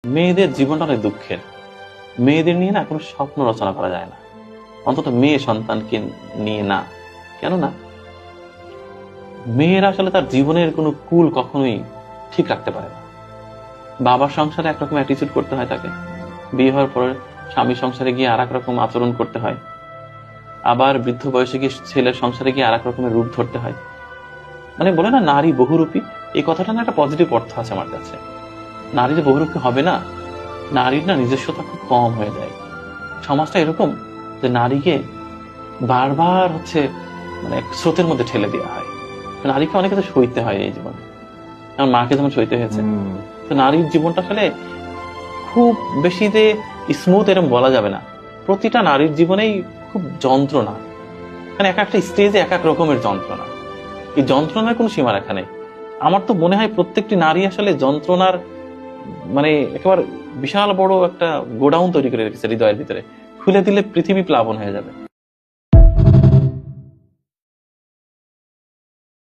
মেয়েদের জীবনটা অনেক দুঃখের। মেয়েদের নিয়ে না কোনো স্বপ্ন রচনা করা যায় না, অন্তত মেয়ে সন্তানকে নিয়ে না। কেননা মেয়েরা আসলে তার জীবনের কোনো কুল কখনোই ঠিক রাখতে পারে না। বাবার সংসারে একরকম অ্যাটিচিউড করতে হয় তাকে, বিয়ে হওয়ার পরে স্বামী সংসারে গিয়ে আর এক রকম আচরণ করতে হয়, আবার বৃদ্ধ বয়সে গিয়ে ছেলের সংসারে গিয়ে আর এক রকমের রূপ ধরতে হয়। মানে বলে না নারী বহুরূপী, এই কথাটা না একটা পজিটিভ অর্থ আছে আমার কাছে। নারী যে বহুরূপী হবে না, নারীর না নিজস্বতা খুব কম হয়ে যায়। সমাজটা এরকম যে নারীকে বারবার মানে স্রোতের মধ্যে ঠেলে দেওয়া হয়। নারীকে অনেক কিছু সইতে হয় এই জীবনে, আমার মাকে যেমন সইতে হয়েছে। তো নারীর জীবনটা আসলে খুব বেশি যে স্মুথ এরকম বলা যাবে না। প্রতিটা নারীর জীবনেই খুব যন্ত্রণা, মানে এক একটা স্টেজে এক এক রকমের যন্ত্রণা। এই যন্ত্রণার কোনো সীমারেখা নেই। আমার তো মনে হয় প্রত্যেকটি নারী আসলে যন্ত্রণার মানে একেবারে বিশাল বড় একটা গোডাউন তৈরি করে রেখেছে হৃদয়ের ভিতরে। খুলে দিলে পৃথিবী প্লাবন হয়ে যাবে।